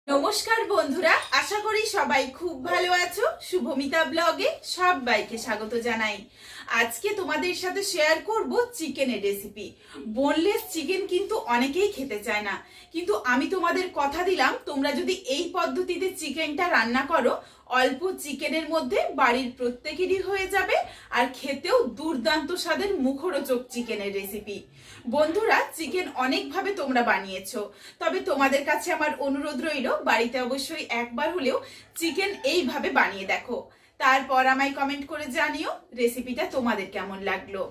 নমস্কার বন্ধুরা, আশা করি সবাই খুব ভালো আছো। শুভমিতা ব্লগে সবাইকে স্বাগত জানাই। আজকে তোমাদের সাথে শেয়ার করব চিকেনের রেসিপি। বোনলেস চিকেন কিন্তু অনেকেই খেতে চায় না, কিন্তু আমি তোমাদের কথা দিলাম, তোমরা যদি এই পদ্ধতিতে চিকেনটা রান্না করো, অল্প চিকেনের মধ্যে বাড়ির প্রত্যেকেরই হয়ে যাবে, আর খেতেও দুর্দান্ত স্বাদের মুখরোচক চিকেনের রেসিপি। বন্ধুরা, চিকেন অনেকভাবে তোমরা বানিয়েছো, তবে তোমাদের কাছে আমার অনুরোধ রইল, বাড়িতে অবশ্যই একবার হলেও চিকেন এইভাবে বানিয়ে দেখো, তারপর আমায় কমেন্ট করে জানিও রেসিপিটা তোমাদের কেমন লাগলো।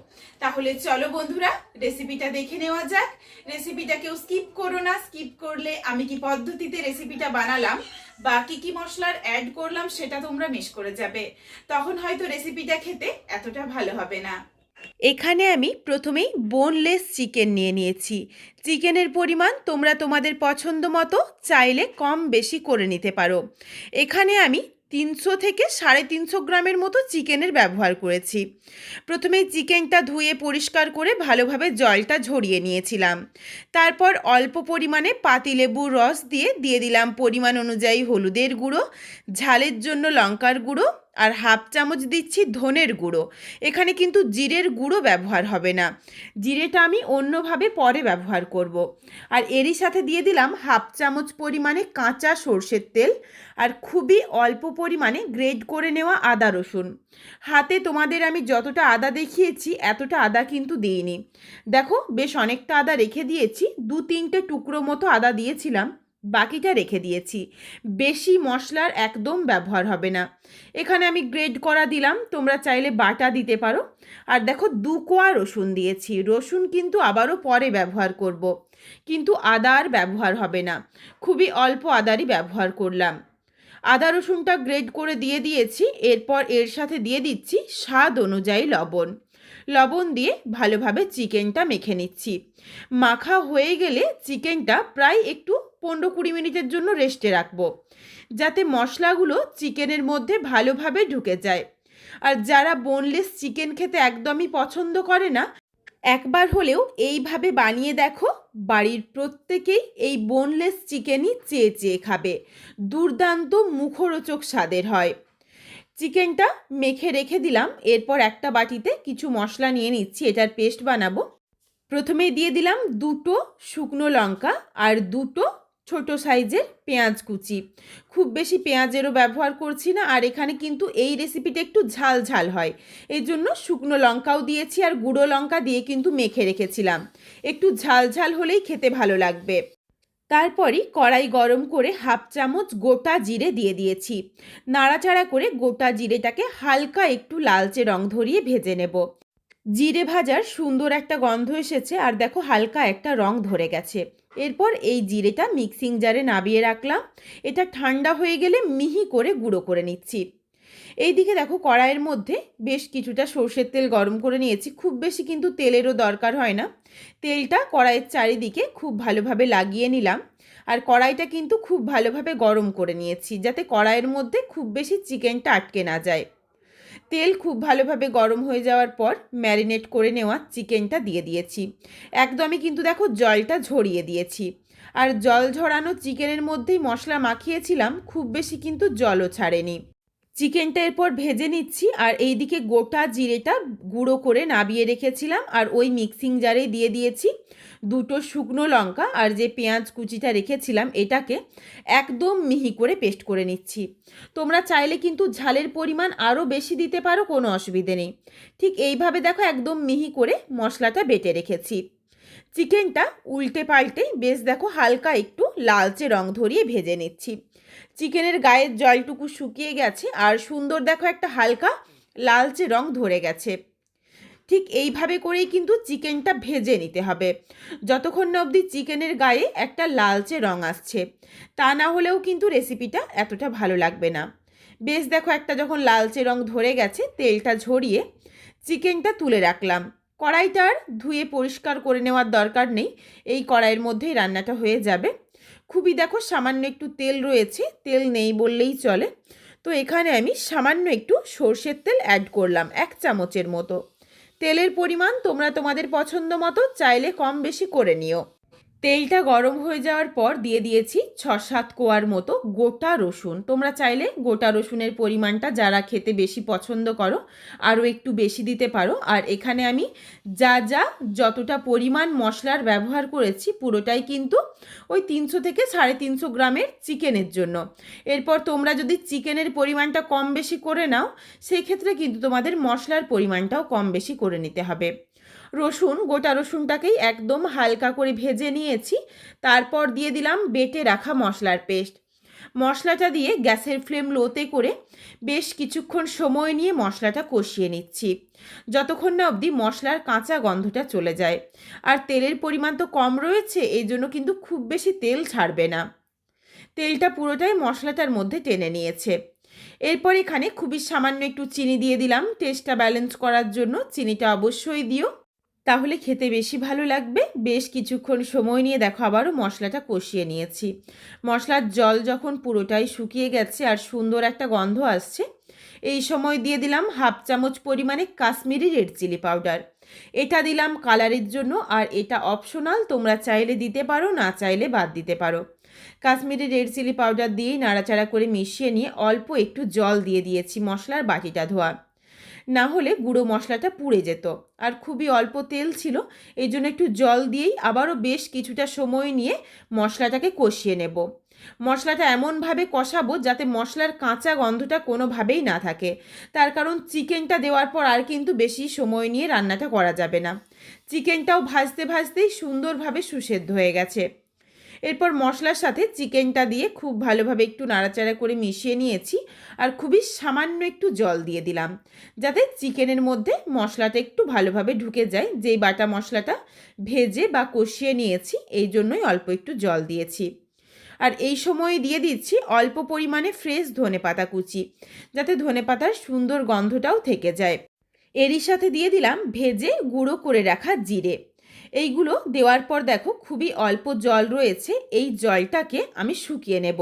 তাহলে চলো বন্ধুরা, রেসিপিটা দেখে নেওয়া যাক। রেসিপিটা কেউ স্কিপ করো না, স্কিপ করলে আমি কি পদ্ধতিতে রেসিপিটা বানালাম বা কি কি মশলার অ্যাড করলাম সেটা তোমরা মিস করে যাবে, তখন হয়তো রেসিপিটা খেতে এতটা ভালো হবে না। এখানে আমি প্রথমেই বোনলেস চিকেন নিয়ে নিয়েছি। চিকেনের পরিমাণ তোমরা তোমাদের পছন্দ মতো চাইলে কম বেশি করে নিতে পারো। এখানে আমি 300 থেকে 350 গ্রামের মতো চিকেনের ব্যবহার করেছি। প্রথমেই চিকেনটা ধুয়ে পরিষ্কার করে ভালোভাবে জলটা ঝরিয়ে নিয়েছিলাম। তারপর অল্প পরিমাণে পাতিলেবুর রস দিয়ে দিলাম পরিমাণ অনুযায়ী হলুদের গুঁড়ো, ঝালের জন্য লঙ্কার গুঁড়ো, আর হাফ চামচ দিচ্ছি ধনের গুঁড়ো। এখানে কিন্তু জিরের গুঁড়ো ব্যবহার হবে না, জিরেটা আমি অন্যভাবে পরে ব্যবহার করব। আর এরই সাথে দিয়ে দিলাম হাফ চামচ পরিমাণে কাঁচা সর্ষের তেল, আর খুবই অল্প পরিমাণে গ্রেট করে নেওয়া আদা রসুন। হাতে তোমাদের আমি যতটা আদা দেখিয়েছি এতটা আদা কিন্তু দিইনি। দেখো, বেশ অনেকটা আদা রেখে দিয়েছি, 2-3টে টুকরো মতো আদা দিয়েছিলাম, বাকিটা রেখে দিয়েছি। বেশি মশলার একদম ব্যবহার হবে না। এখানে আমি গ্রেট করা দিলাম, তোমরা চাইলে বাটা দিতে পারো। আর দেখো, 2 কোয়া রসুন দিয়েছি। রসুন কিন্তু আবারও পরে ব্যবহার করব, কিন্তু আদা আর ব্যবহার হবে না, খুবই অল্প আদারই ব্যবহার করলাম। আদা রসুনটা গ্রেট করে দিয়ে দিয়েছি। এরপর এর সাথে দিয়ে দিচ্ছি স্বাদ অনুযায়ী লবণ। লবণ দিয়ে ভালোভাবে চিকেনটা মেখে নিচ্ছি। মাখা হয়ে গেলে চিকেনটা প্রায় একটু 15-20 মিনিটের জন্য রেস্টে রাখবো, যাতে মশলাগুলো চিকেনের মধ্যে ভালোভাবে ঢুকে যায়। আর যারা বোনলেস চিকেন খেতে একদমই পছন্দ করে না, একবার হলেও এইভাবে বানিয়ে দেখো, বাড়ির প্রত্যেকেই এই বোনলেস চিকেনই চেয়ে চেয়ে খাবে। দুর্দান্ত মুখরোচক স্বাদের হয়। চিকেনটা মেখে রেখে দিলাম। এরপর একটা বাটিতে কিছু মশলা নিয়ে নিচ্ছি, এটার পেস্ট বানাবো। প্রথমেই দিয়ে দিলাম 2টো শুকনো লঙ্কা আর 2টো ছোট সাইজের পেঁয়াজ কুচি। খুব বেশি পেঁয়াজেরও ব্যবহার করছি না, আর এখানে কিন্তু এই রেসিপিটা একটু ঝাল ঝাল হয়, এই জন্য শুকনো লঙ্কাও দিয়েছি, আর গুঁড়ো লঙ্কা দিয়ে কিন্তু মেখে রেখেছিলাম। একটু ঝাল ঝাল হলেই খেতে ভালো লাগবে। তারপরই কড়াই গরম করে হাফ চামচ গোটা জিরে দিয়ে দিয়েছি। নাড়াচাড়া করে গোটা জিরেটাকে হালকা একটু লালচে রং ধরিয়ে ভেজে নেব। জিরে ভাজার সুন্দর একটা গন্ধ এসেছে, আর দেখো হালকা একটা রং ধরে গেছে। এরপর এই জিরেটা মিক্সিং জারে নামিয়ে রাখলাম। এটা ঠান্ডা হয়ে গেলে মিহি করে গুঁড়ো করে নিচ্ছি। এইদিকে দেখো, কড়াইয়ের মধ্যে বেশ কিছুটা সর্ষের তেল গরম করে নিয়েছি। খুব বেশি কিন্তু তেলেরও দরকার হয় না। তেলটা কড়াইয়ের চারিদিকে খুব ভালোভাবে লাগিয়ে নিলাম, আর কড়াইটা কিন্তু খুব ভালোভাবে গরম করে নিয়েছি, যাতে কড়াইয়ের মধ্যে খুব বেশি চিকেনটা আটকে না যায়। তেল খুব ভালোভাবে গরম হয়ে যাওয়ার পর ম্যারিনেট করে নেওয়া চিকেনটা দিয়ে দিয়েছি। একদমই কিন্তু দেখো জলটা ঝরিয়ে দিয়েছি, আর জল ঝরানো চিকেনের মধ্যেই মশলা মাখিয়েছিলাম, খুব বেশি কিন্তু জলও ছাড়েনি। চিকেনটা এরপর ভেজে নিচ্ছি, আর এইদিকে গোটা জিরেটা গুঁড়ো করে নাবিয়ে রেখেছিলাম, আর ওই মিক্সিং জারে দিয়ে দিয়েছি 2টো শুকনো লঙ্কা, আর যে পেঁয়াজ কুচিটা রেখেছিলাম এটাকে একদম মিহি করে পেস্ট করে নিচ্ছি। তোমরা চাইলে কিন্তু ঝালের পরিমাণ আরও বেশি দিতে পারো, কোনো অসুবিধে নেই। ঠিক এইভাবে দেখো একদম মিহি করে মশলাটা বেটে রেখেছি। চিকেনটা উল্টে পাল্টে বেশ দেখো হালকা একটু লালচে রং ধরিয়ে ভেজে নিচ্ছি। চিকেনের গায়ের জলটুকু শুকিয়ে গেছে, আর সুন্দর দেখো একটা হালকা লালচে রং ধরে গেছে। ঠিক এইভাবে করেই কিন্তু চিকেনটা ভেজে নিতে হবে, যতক্ষণ না অবধি চিকেনের গায়ে একটা লালচে রং আসছে। তা না হলেও কিন্তু রেসিপিটা এতটা ভালো লাগবে না। বেশ দেখো একটা যখন লালচে রং ধরে গেছে, তেলটা ঝরিয়ে চিকেনটা তুলে রাখলাম। কড়াইটা আর ধুয়ে পরিষ্কার করে নেওয়ার দরকার নেই, এই কড়াইয়ের মধ্যেই রান্নাটা হয়ে যাবে। খুবই দেখো সামান্য একটু তেল রয়েছে, তেল নেই বললেই চলে। তো এখানে আমি সামান্য একটু সর্ষের তেল অ্যাড করলাম, 1 চামচের মতো। তেলের পরিমাণ তোমরা তোমাদের পছন্দ মতো চাইলে কম বেশি করে নিও। তেলটা গরম হয়ে যাওয়ার পর দিয়ে দিয়েছি 6-7 কোয়ার মতো গোটা রসুন। তোমরা চাইলে গোটা রসুনের পরিমাণটা যারা খেতে বেশি পছন্দ করো আরও একটু বেশি দিতে পারো। আর এখানে আমি যতটা পরিমাণ মশলার ব্যবহার করেছি পুরোটাই কিন্তু ওই 300 থেকে 350 গ্রামের চিকেনের জন্য। এরপর তোমরা যদি চিকেনের পরিমাণটা কম বেশি করে নাও সেই ক্ষেত্রে কিন্তু তোমাদের মশলার পরিমাণটাও কম বেশি করে নিতে হবে। গোটা রসুনটাকেই একদম হালকা করে ভেজে নিয়েছি। তারপর দিয়ে দিলাম বেটে রাখা মশলার পেস্ট। মশলাটা দিয়ে গ্যাসের ফ্লেম লোতে করে বেশ কিছুক্ষণ সময় নিয়ে মশলাটা কষিয়ে নিচ্ছি, যতক্ষণ না অবধি মশলার কাঁচা গন্ধটা চলে যায়। আর তেলের পরিমাণ তো কম রয়েছে, এই জন্য কিন্তু খুব বেশি তেল ছাড়বে না। তেলটা পুরোটাই মশলাটার মধ্যে টেনে নিয়েছে। এরপর এখানে খুবই সামান্য একটু চিনি দিয়ে দিলাম টেস্টটা ব্যালেন্স করার জন্য। চিনিটা অবশ্যই দিও, তাহলে খেতে বেশি ভালো লাগবে। বেশ কিছুক্ষণ সময় নিয়ে দেখো আবারও মশলাটা কষিয়ে নিয়েছি। মশলার জল যখন পুরোটাই শুকিয়ে গেছে আর সুন্দর একটা গন্ধ আসছে, এই সময় দিয়ে দিলাম 1/2 চামচ পরিমাণে কাশ্মীরি রেড চিলি পাউডার। এটা দিলাম কালারের জন্য, আর এটা অপশনাল, তোমরা চাইলে দিতে পারো, না চাইলে বাদ দিতে পারো। কাশ্মীরি রেড চিলি পাউডার দিয়েই নাড়াচাড়া করে মিশিয়ে নিয়ে অল্প একটু জল দিয়ে দিয়েছি মশলার বাটিটা ধোয়া, না হলে গুঁড়ো মশলাটা পুড়ে যেত। আর খুবই অল্প তেল ছিল, এই জন্য একটু জল দিয়েই আবারও বেশ কিছুটা সময় নিয়ে মশলাটাকে কষিয়ে নেব। মশলাটা এমনভাবে কষাবো যাতে মশলার কাঁচা গন্ধটা কোনোভাবেই না থাকে। তার কারণ চিকেনটা দেওয়ার পর আর কিন্তু বেশি সময় নিয়ে রান্নাটা করা যাবে না। চিকেনটাও ভাজতে ভাজতেই সুন্দরভাবে সুসেদ্ধ হয়ে গেছে। এরপর মশলার সাথে চিকেনটা দিয়ে খুব ভালোভাবে একটু নাড়াচাড়া করে মিশিয়ে নিয়েছি। আর খুবই সামান্য একটু জল দিয়ে দিলাম যাতে চিকেনের মধ্যে মশলাটা একটু ভালোভাবে ঢুকে যায়। যেই বাটা মশলাটা ভেজে বা কষিয়ে নিয়েছি, এই জন্যই অল্প একটু জল দিয়েছি। আর এই সময় দিয়ে দিচ্ছি অল্প পরিমাণে ফ্রেশ ধনেপাতা কুচি, যাতে ধনেপাতার সুন্দর গন্ধটাও থেকে যায়। এরই সাথে দিয়ে দিলাম ভেজে গুঁড়ো করে রাখা জিরে। এইগুলো দেওয়ার পর দেখো খুবই অল্প জল রয়েছে, এই জলটাকে আমি শুকিয়ে নেব।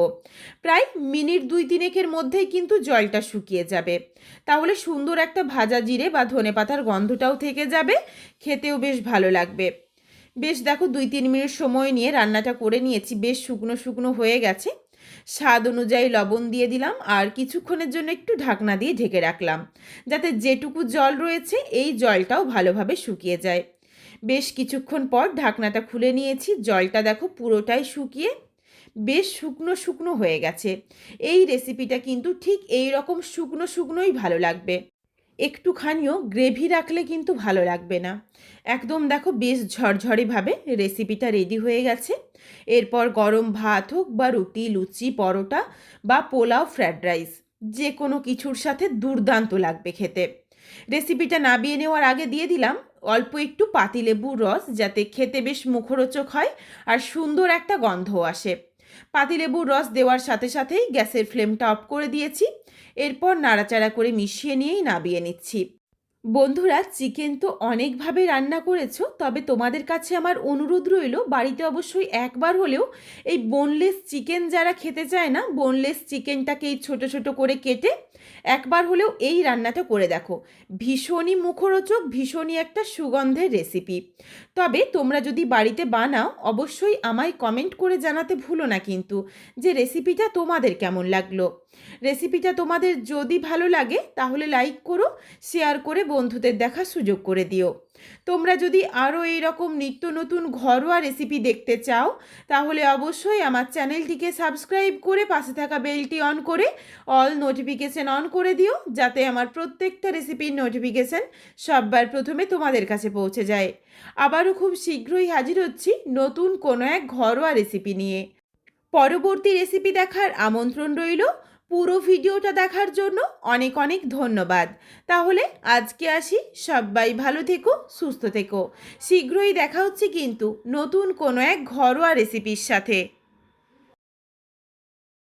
প্রায় মিনিট 2-3 মধ্যেই কিন্তু জলটা শুকিয়ে যাবে। তাহলে সুন্দর একটা ভাজা জিরে বা ধনেপাতার গন্ধটাও থেকে যাবে, খেতেও বেশ ভালো লাগবে। বেশ দেখো 2-3 মিনিট সময় নিয়ে রান্নাটা করে নিয়েছি, বেশ শুকনো শুকনো হয়ে গেছে। স্বাদ অনুযায়ী লবণ দিয়ে দিলাম আর কিছুক্ষণের জন্য একটু ঢাকনা দিয়ে ঢেকে রাখলাম, যাতে যেটুকু জল রয়েছে এই জলটাও ভালোভাবে শুকিয়ে যায়। বেশ কিছুক্ষণ পর ঢাকনাটা খুলে নিয়েছি, জলটা দেখো পুরোটাই শুকিয়ে বেশ শুকনো শুকনো হয়ে গেছে। এই রেসিপিটা কিন্তু ঠিক এই রকম শুকনো শুকনোই ভালো লাগবে, একটুখানিও গ্রেভি রাখলে কিন্তু ভালো লাগবে না। একদম দেখো বেশ ঝরঝরেভাবে রেসিপিটা রেডি হয়ে গেছে। এরপর গরম ভাত হোক বা রুটি, লুচি, পরোটা বা পোলাও, ফ্রায়েড রাইস, যে কোনো কিছুর সাথে দুর্দান্ত লাগবে খেতে। রেসিপিটা নামিয়ে নেওয়ার আগে দিয়ে দিলাম অল্প একটু পাতিলেবুর রস, যাতে খেতে বেশ মুখরোচক হয় আর সুন্দর একটা গন্ধ আসে। পাতিলেবুর রস দেওয়ার সাথে সাথেই গ্যাসের ফ্লেমটা অফ করে দিয়েছি। এরপর নাড়াচাড়া করে মিশিয়ে নিয়েই নামিয়ে নিচ্ছি। বন্ধুরা, চিকেন তো অনেকভাবে রান্না করেছো, তবে তোমাদের কাছে আমার অনুরোধ রইল বাড়িতে অবশ্যই একবার হলেও এই বোনলেস চিকেন যারা খেতে চায় না, বোনলেস চিকেনটাকে এই ছোটো ছোটো করে কেটে একবার হলেও এই রান্নাটা করে দেখো। ভীষণই মুখরোচক, ভীষণই একটা সুগন্ধের রেসিপি। তবে তোমরা যদি বাড়িতে বানাও অবশ্যই আমায় কমেন্ট করে জানাতে ভুলো না কিন্তু, যে রেসিপিটা তোমাদের কেমন লাগলো। রেসিপিটা তোমাদের যদি ভালো লাগে তাহলে লাইক করো, শেয়ার করে বন্ধুদের দেখার সুযোগ করে দিও। তোমরা যদি আরও এইরকম নিত্য নতুন ঘরোয়া রেসিপি দেখতে চাও তাহলে অবশ্যই আমার চ্যানেলটিকে সাবস্ক্রাইব করে পাশে থাকা বেলটি অন করে অল নোটিফিকেশান অন করে দিও, যাতে আমার প্রত্যেকটা রেসিপির নোটিফিকেশান সবার প্রথমে তোমাদের কাছে পৌঁছে যায়। আবারও খুব শীঘ্রই হাজির হচ্ছি নতুন কোনো এক ঘরোয়া রেসিপি নিয়ে। পরবর্তী রেসিপি দেখার আমন্ত্রণ রইল। পুরো ভিডিওটা দেখার জন্য অনেক অনেক ধন্যবাদ। তাহলে আজকে আসি, সবাই ভালো থেকো, সুস্থ থেকো। শীঘ্রই দেখা হচ্ছে কিন্তু নতুন কোনো এক ঘরোয়া রেসিপির সাথে।